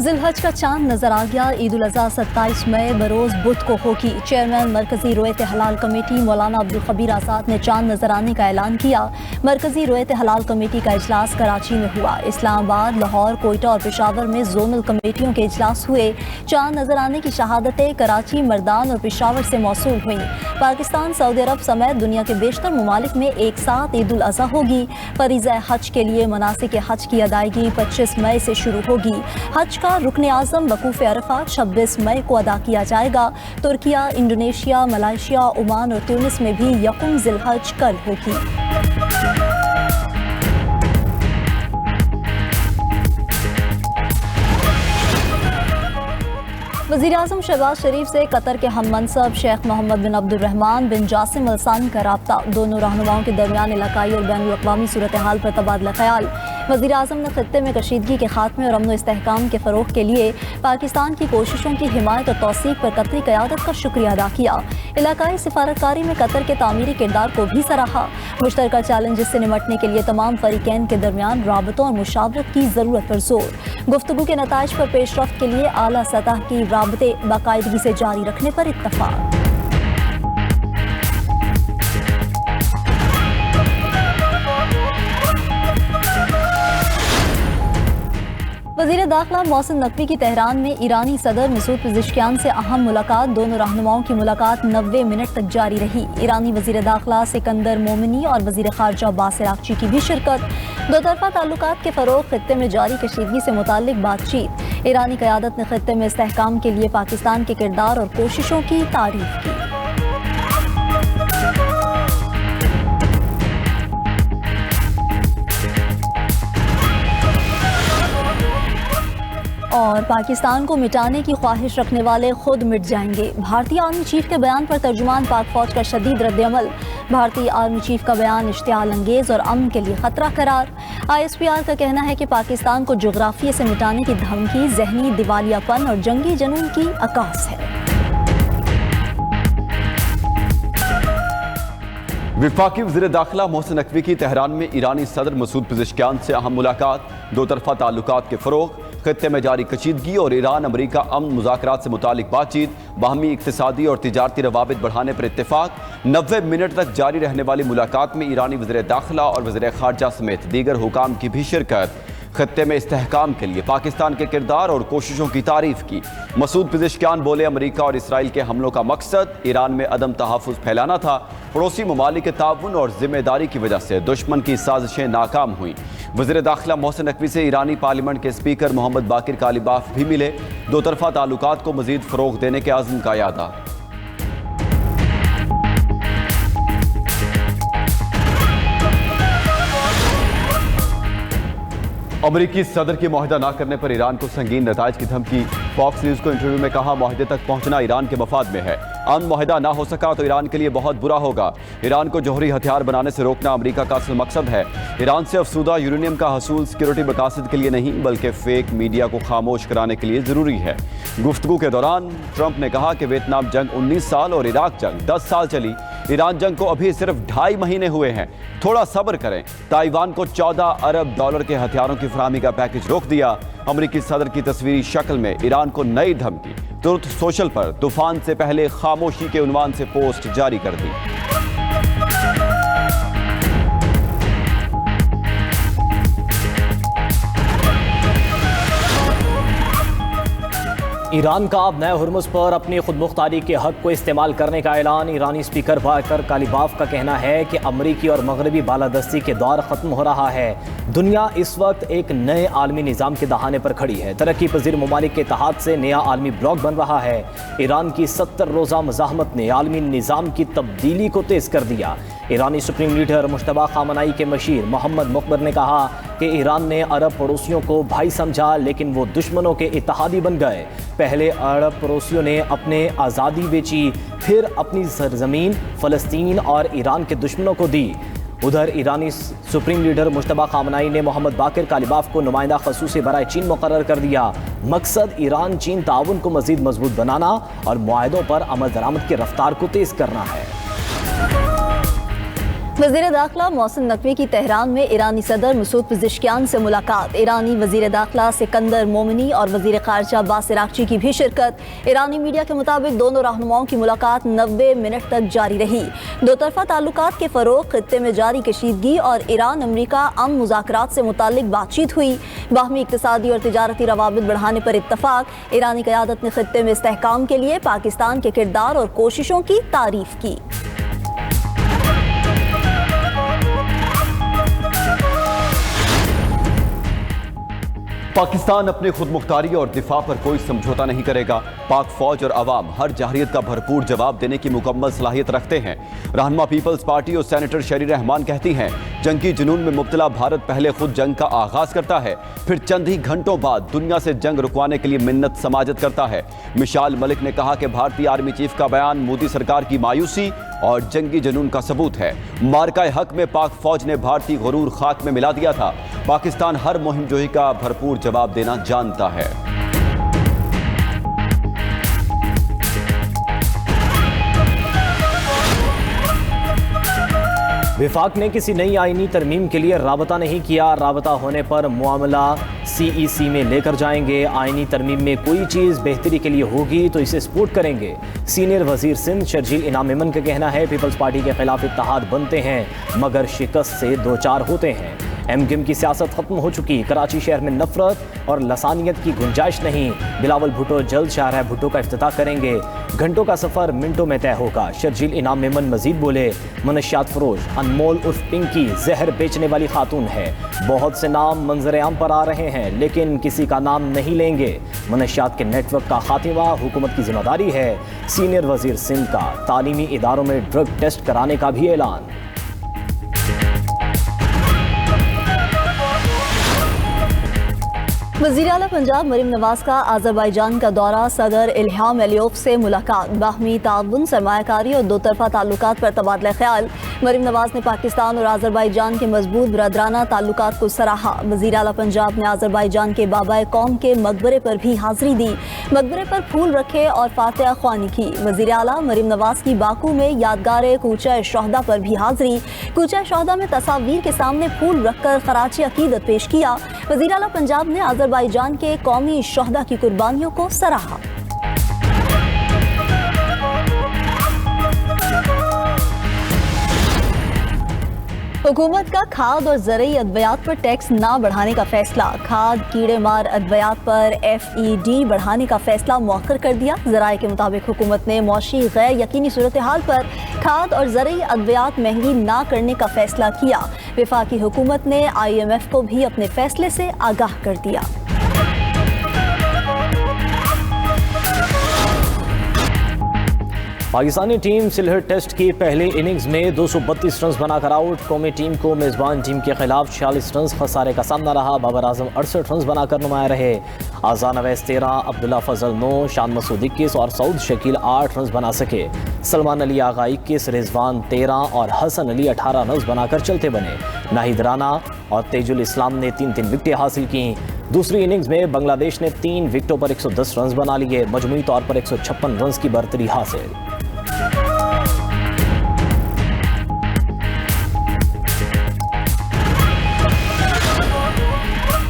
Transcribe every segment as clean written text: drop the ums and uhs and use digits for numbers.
जिलहज का चांद नजर आ गया। ईद उल अज़हा 27 मई बरोज बुध को होगी। चेयरमैन मरकजी रोयत हलाल कमेटी मौलाना अब्दुल खबीर आज़ाद ने चांद नजर आने का ऐलान किया। मरकजी रोयत हलाल कमेटी का इजलास कराची में हुआ। इस्लामाबाद, लाहौर, कोयटा और पेशावर में जोनल कमेटियों के इजलास हुए। चांद नजर आने की शहादतें कराची, मर्दान और पेशावर से मौसूल हुई। पाकिस्तान, सऊदी अरब समेत दुनिया के बेशतर ममालिक में एक साथ ईद उल अज़हा होगी। फरीज़ा हज के लिए मनासिक हज की अदायगी 25 मई से शुरू होगी। हज का रुकन आज़म वकूफ़ अरफात 26 मई को अदा किया जाएगा। तुर्किया, इंडोनेशिया, मलाइशिया, ओमान और ट्यूनिस में भी यकुम जिलहज कल होगी। वज़ीर-ए-आज़म शहबाज शरीफ से कतर के हम मनसब शेख मोहम्मद बिन अब्दुर्रहमान बिन जासिम अल सानी का राब्ता। दोनों रहनुमाओं के दरमियान इलाकाई और बैनुल अक़वामी सूरत हाल पर तबादला ख्याल। वज़ीर-ए-आज़म ने खित्ते में कशीदगी के खात्मे और अमन इस्तेहकाम के फ़रोग़ के लिए पाकिस्तान की कोशिशों की हिमायत और तौसीक़ पर कतरी क़यादत का शुक्रिया अदा किया। इलाकाई सिफारतकारी में कतर के तामीरी किरदार को भी सराहा। मुश्तरका चैलेंजेस से निमटने के लिए तमाम फ़रीक़ैन के दरमियान राबतों और मुशावरत की ज़रूरत पर जोर। गुफ्तगू के नताइज पर पेशरफ्त के लिए आला सतह की राबते बाकायदगी से जारी रखने पर इत्तफ़ाक़। वज़ीर दाखिला मोहसिन नकवी की तेहरान में ईरानी सदर मसूद पेज़ेश्कियान से अहम मुलाकात। दोनों रहनुमाओं की मुलाकात 90 मिनट तक जारी रही। ईरानी वज़ीर दाखिला सिकंदर मोमिनी और वज़ीर ख़ारजा बासिर आक़ची की भी शिरकत। दो तरफ़ा ताल्लुकात के फ़रोग़, खित्ते में जारी कशीदगी से मुताल्लिक़ बातचीत। ईरानी क़यादत ने खित्ते में इस्तेहकाम के लिए पाकिस्तान के किरदार और कोशिशों की तारीफ़ की। और पाकिस्तान को मिटाने की ख्वाहिश रखने वाले खुद मिट जाएंगे। भारतीय आर्मी चीफ के बयान पर तर्जुमान पाक फौज का शदीद रद्द-ए-अमल। भारतीय आर्मी चीफ का बयान इश्तिआल अंगेज और अमन के लिए खतरा करार। ISPR का कहना है कि पाकिस्तान को जोग्राफिया से मिटाने की धमकी जहनी दिवालियापन और जंगी जुनून की अक्कास है। वफाकी वज़ीर दाखिला मोहसिन नकवी की तेहरान में ईरानी सदर मसूद पेज़ेश्कियान से अहम मुलाकात। दो तरफ़ा ताल्लुकात के फ़रोग़, खित्ते में जारी कशीदगी और ईरान अमरीका अमन मुज़ाकरात से मुतालिक बातचीत। बाहमी इक़्तिसादी और तिजारती रवाबित बढ़ाने पर इत्तेफाक। 90 मिनट तक जारी रहने वाली मुलाकात में ईरानी वज़ीर दाखिला और वज़ीर ख़ारजा समेत दीगर हुकाम की भी शिरकत। खित्ते में इस्तेहकाम के लिए पाकिस्तान के किरदार और कोशिशों की तारीफ की। मसूद पेज़ेश्कियान बोले, अमरीका और इसराइल के हमलों का मकसद ईरान में अदम तहफ़्फ़ुज़ फैलाना था। पड़ोसी ममालिक के ताउन और जिम्मेदारी की वजह से दुश्मन की साजिशें नाकाम हुई। वज़ीर दाखिला मोहसिन नकवी से ईरानी पार्लियामेंट के स्पीकर मोहम्मद बाकिर कालिबाफ भी मिले। दो तरफ़ा ताल्लुकात को मज़ीद फ़रोग़ देने के आज़म का यादा। अमरीकी सदर के मुआहदा न करने पर ईरान को संगीन नताइज की धमकी। फॉक्स न्यूज़ को इंटरव्यू में कहा, मुआहदे तक पहुंचना ईरान के मफाद में है। अमन मुआहदा ना हो सका तो ईरान के लिए बहुत बुरा होगा। ईरान को जौहरी हथियार बनाने से रोकना अमरीका का असल मकसद है। ईरान से अफसूदा यूरेनियम का हसूल सिक्योरिटी मकासद के लिए नहीं बल्कि फेक मीडिया को खामोश कराने के लिए ज़रूरी है। गुफ्तगू के दौरान ट्रंप ने कहा कि वियतनाम जंग 19 साल और इराक जंग 10 साल चली। ईरान जंग को अभी सिर्फ 2.5 महीने हुए हैं, थोड़ा सब्र करें। ताइवान को $14 अरब के हथियारों की फराहमी का पैकेज रोक दिया। अमरीकी सदर की तस्वीरी शक्ल में ईरान को नई धमकी। तुरंत सोशल पर तूफान से पहले खामोशी के उन्वान से पोस्ट जारी कर दी। ईरान का अब नए हुर्मुज़ पर अपनी खुदमुख्तारी के हक़ को इस्तेमाल करने का ऐलान। ईरानी स्पीकर बाकर कालिबाफ का कहना है कि अमरीकी और मगरबी बालादस्ती के दौर ख़त्म हो रहा है। दुनिया इस वक्त एक नए आलमी निज़ाम के दहाने पर खड़ी है। तरक्की पजीर ममालिक के इत्तेहाद से नया आलमी ब्लॉक बन रहा है। ईरान की 70 रोज़ा मज़ाहमत ने आलमी निज़ाम की तब्दीली को तेज़ कर दिया। ईरानी सुप्रीम लीडर मुश्तबा खामनाई के मशीर मोहम्मद मुक़बर ने कहा कि ईरान ने अरब पड़ोसियों को भाई समझा लेकिन वो दुश्मनों के इत्तेहादी बन गए। पहले अरब पड़ोसियों ने अपने आज़ादी बेची, फिर अपनी सरजमीन फ़लस्तीन और ईरान के दुश्मनों को दी। उधर ईरानी सुप्रीम लीडर मुश्तबा खामनाई ने मोहम्मद बाकिर कालिबाफ को नुमाइंदा ख़ुसूसी बराए चीन मुकर्रर कर दिया। मकसद ईरान चीन ताउन को मज़ीद मजबूत बनाना और मुआहदों पर अमल दरामद की रफ्तार को तेज़ करना है। वज़ीर दाखिला मोहसिन नकवी की तेहरान में ईरानी सदर मसूद पेज़ेश्कियान से मुलाकात। ईरानी वज़ीर दाखिला सिकंदर मोमिनी और वज़ीर ख़ारजा अब्बास इराक़ची की भी शिरकत। ईरानी मीडिया के मुताबिक दोनों रहनुमाओं की मुलाकात 90 मिनट तक जारी रही। दो तरफ़ा ताल्लुकात के फ़रोग़, खित्ते में जारी कशीदगी और ईरान अमरीका अमन मुज़ाकरात से मुताल्लिक़ बातचीत हुई। बाहमी इक़्तिसादी और तिजारती रवाबित बढ़ाने पर इत्तफ़ाक़। ईरानी क़यादत ने खित्ते में इस्तेहकाम के लिए पाकिस्तान के किरदार और कोशिशों की तारीफ़ की। पाकिस्तान अपनी खुद मुख्तारी और दिफा पर कोई समझौता नहीं करेगा। पाक फौज और अवाम हर जाहिरियत का भरपूर जवाब देने की मुकम्मल सलाहियत रखते हैं। रहनुमा पीपल्स पार्टी और सेनेटर शरी रहमान कहती हैं, जंगी जुनून में मुब्तला भारत पहले खुद जंग का आगाज करता है, फिर चंद ही घंटों बाद दुनिया से जंग रुकवाने के लिए मिन्नत समाजत करता है। मिशाल मलिक ने कहा कि भारतीय आर्मी चीफ का बयान मोदी सरकार की मायूसी और जंगी जुनून का सबूत है। मार्का हक में पाक फौज ने भारतीय गुरूर खाक में मिला दिया था। पाकिस्तान हर मुहिम जोही का भरपूर जवाब देना जानता है। विफाक ने किसी नई आईनी तरमीम के लिए राबता नहीं किया। राबता होने पर मामला CEC में लेकर जाएंगे। आईनी तरमीम में कोई चीज़ बेहतरी के लिए होगी तो इसे सपोर्ट करेंगे। सीनियर वजीर सिंध शर्जील इनाम मेमन का कहना है, पीपल्स पार्टी के खिलाफ इत्तेहाद बनते हैं मगर शिकस्त से दो चार होते हैं। MKIM की सियासत खत्म हो चुकी। कराची शहर में नफरत और लसानियत की गुंजाइश नहीं। बिलावल भुट्टो जल्द शाहराह भुट्टो का इफ्तिताह करेंगे। घंटों का सफर मिनटों में तय होगा। शर्जील इनाम मेमन मजीद बोले, मनशियात फरोश अनमोल उर्फ पिंकी जहर बेचने वाली खातून है। बहुत से नाम मंजर आम पर आ रहे हैं लेकिन किसी का नाम नहीं लेंगे। मनशियात के नेटवर्क का खात्मा हुकूमत की जिम्मेदारी है। सीनियर वजीर सिंध का तालीमी इदारों में ड्रग टेस्ट कराने का भी ऐलान। वज़ीर आला पंजाब मरीम नवाज का आज़रबाईजान का दौरा। सदर इल्हाम अलियोफ से मुलाकात। बाहमी ताउन, सरमायाकारी और दो तरफ़ा ताल्लुकात पर तबादला ख्याल। मरीम नवाज ने पाकिस्तान और आज़रबाईजान के मजबूत बरदराना ताल्लुकात को सराहा। वज़ीर आला पंजाब ने आज़रबाईजान के बाबाए कौम के मकबरे पर भी हाज़िरी दी। मकबरे पर फूल रखे और फातिहा ख्वानी की। वज़ीर आला मरीम नवाज की बाकू में यादगार कूचा शहदा पर भी हाज़िरी। कूचा शहदा में तस्वीर के सामने फूल रखकर खराची अकीदत पेश किया। वज़ीर आला पंजाब ने आज़रबाईजान के कौमी शहदा की कुर्बानियों को सराहा। हुकूमत का खाद और ज़रूरी अद्वियात पर टैक्स ना बढ़ाने का फैसला। खाद कीड़े मार अद्वियात पर FED बढ़ाने का फैसला मौखर कर दिया। ज़राए के मुताबिक हुकूमत ने मौशी गैर यकीनी सूरत हाल पर खाद और ज़रूरी अद्वियात महंगी ना करने का फैसला किया। वफाकी हुकूमत ने IMF को भी अपने फैसले से आगाह कर दिया। पाकिस्तानी टीम सिलहट टेस्ट की पहली इनिंग्स में 232 रन बनाकर आउट। कौमी टीम को मेज़बान टीम के खिलाफ 46 रन खसारे का सामना रहा। बाबर आजम 68 रन बनाकर नुमाया रहे। आज़ान अवैस 13, अब्दुल्ला फजल 9, शान मसूद 21 और सऊद शकील 8 रन बना सके। सलमान अली आगा 21, रिजवान 13 और हसन अली 18 रन बनाकर चलते बने। नाहिद राना और तेजुल इस्लाम ने 3-3 विकेटें हासिल की। दूसरी इनिंग्स में बांग्लादेश ने 3 विकेटों पर 110 रन बना लिए। मजमूई तौर पर 156 रन की बरतरी हासिल।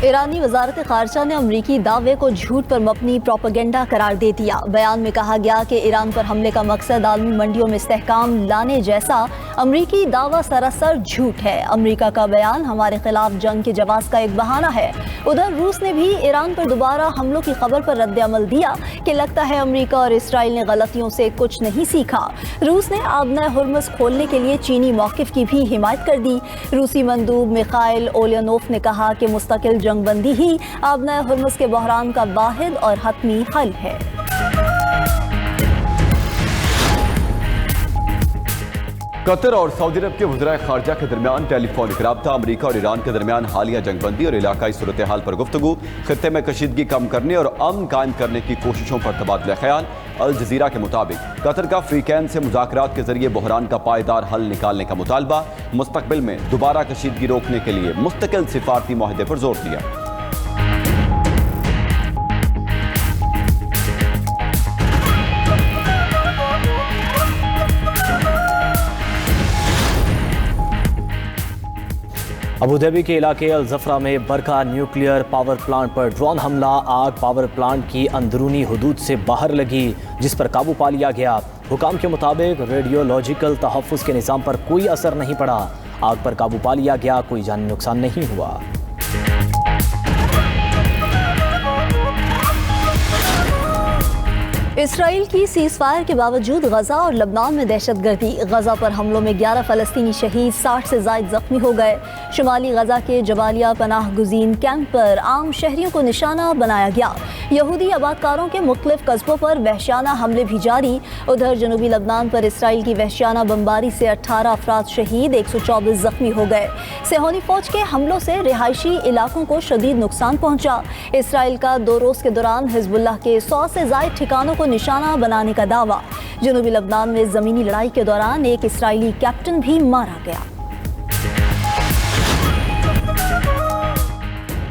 ईरानी वजारत ख़ारजा ने अमरीकी दावे को झूठ पर मबनी प्रोपेगेंडा करार दे दिया। बयान में कहा गया कि ईरान पर हमले का मकसद आलमी मंडियों में इस्तेहकाम लाने जैसा अमरीकी दावा सरासर झूठ है। अमरीका का बयान हमारे खिलाफ जंग के जवाब का एक बहाना है। उधर रूस ने भी ईरान पर दोबारा हमलों की खबर पर रद्द-ए-अमल दिया कि लगता है अमरीका और इसराइल ने गलतियों से कुछ नहीं सीखा। रूस ने आबना हुर्मुज़ खोलने के लिए चीनी मौक़िफ़ की भी हिमायत कर दी। रूसी मंदूब मिखाइल ओलियानोफ ने कहा कि मुस्तकिल जंगबंदी ही आबना हुर्मुज़ के बहरान का वाहिद और हतमी हल है। कतर और सऊदी अरब के वज़राए ख़ारजा के दरमियान टेलीफोनिक राब्ता। अमरीका और ईरान के दरमियान हालिया जंगबंदी और इलाकाई सूरत हाल पर गुफ्तगू। खित्ते में कशीदगी कम करने और अमन कायम करने की कोशिशों पर तबादला ख्याल। अल जज़ीरा के मुताबिक कतर का फ्रीकैन से मुज़ाकरात के जरिए बहरान का पायदार हल निकालने का मुतालबा। मुस्तक़बिल में दोबारा कशीदगी रोकने के लिए मुस्तकिल सिफारती मुआहदे पर जोर दिया। अबूधाबी के इलाके अल-ज़फ़रा में बरका न्यूक्लियर पावर प्लांट पर ड्रोन हमला। आग पावर प्लांट की अंदरूनी हुदूद से बाहर लगी, जिस पर काबू पा लिया गया। हुकाम के मुताबिक रेडियोलॉजिकल तहफ़्फ़ुज़ के निज़ाम पर कोई असर नहीं पड़ा। आग पर काबू पा लिया गया, कोई जानी नुकसान नहीं हुआ। इसराइल की सीज़फायर के बावजूद गजा और लबनान में दहशतगर्दी। गजा पर हमलों में 11 फ़लस्तीनी शहीद, 60 से ज़ायद ज़ख्मी हो गए। शुमाली गजा के जबालिया पनाह गुज़ीन कैंप पर आम शहरियों को निशाना बनाया गया। यहूदी आबादकारों के मुख्तलिफ कस्बों पर वहशियाना हमले भी जारी। उधर जनूबी लबनान पर इसराइल की वहशियाना बमबारी से 18 अफराद शहीद, 124 ज़ख्मी हो गए। सेहोनी फ़ौज के हमलों से रिहायशी इलाकों को शदीद नुकसान पहुँचा। इसराइल का 2 रोज़ के दौरान हिजबुल्लाह के 100 से ज़ायद ठिकानों को निशाना बनाने का दावा। जनूबी लबनान में ज़मीनी लड़ाई के दौरान एक इसराइली कैप्टन भी मारा गया।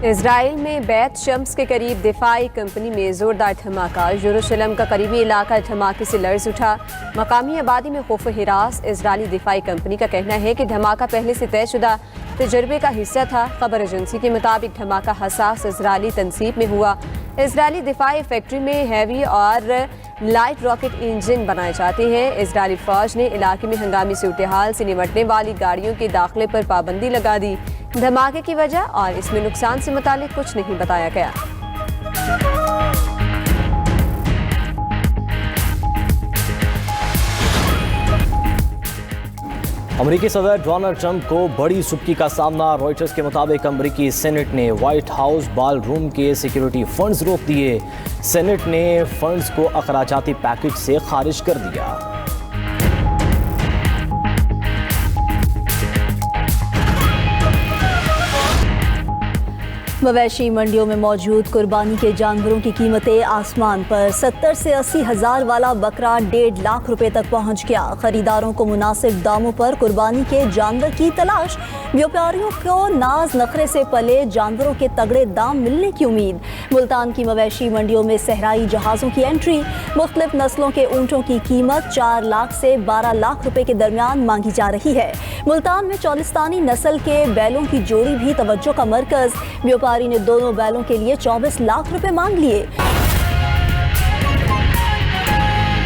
इजराइल में बैत शम्स के करीब दिफाई कंपनी में जोरदार धमाका। यरूशलेम का करीबी इलाका धमाके से लर्ज उठा। मकामी आबादी में खौफ हिरास। इजरायली दिफाई कंपनी का कहना है कि धमाका पहले से तयशुदा तजर्बे का हिस्सा था। खबर एजेंसी के मुताबिक धमाका हसास इजरायली तनसीब में हुआ। इजरायली दिफाई फैक्ट्री में हैवी और लाइट रॉकेट इंजन बनाए जाते हैं। इजरायली फौज ने इलाके में हंगामी सूरत हाल से निपटने वाली गाड़ियों के दाखिले पर पाबंदी लगा दी। धमाके की वजह और इसमें नुकसान से मुतालिक कुछ नहीं बताया गया। अमरीकी सदर डोनाल्ड ट्रंप को बड़ी सुबकी का सामना। रॉयटर्स के मुताबिक अमरीकी सेनेट ने व्हाइट हाउस बाल रूम के सिक्योरिटी फंड्स रोक दिए। सेनेट ने फंड्स को अखराजाती पैकेज से खारिज कर दिया। मवेशी मंडियों में मौजूद कुर्बानी के जानवरों की कीमतें आसमान पर। 70 से 80 हज़ार वाला बकरा 1.5 लाख रुपए तक पहुंच गया। खरीदारों को मुनासिब दामों पर कुर्बानी के जानवर की तलाश। व्यापारियों को नाज नखरे से पले जानवरों के तगड़े दाम मिलने की उम्मीद। मुल्तान की मवेशी मंडियों में सहराई जहाज़ों की एंट्री। मुख्तलिफ नस्लों के ऊँटों की कीमत 4 लाख से 12 लाख रुपए के दरमियान मांगी जा रही है। मुल्तान में चौलिस्तानी नस्ल के बैलों की जोड़ी भी तवज्जो का मरकज़। व्यापारी ने दोनों बैलों के लिए 24 लाख रुपए मांग लिए।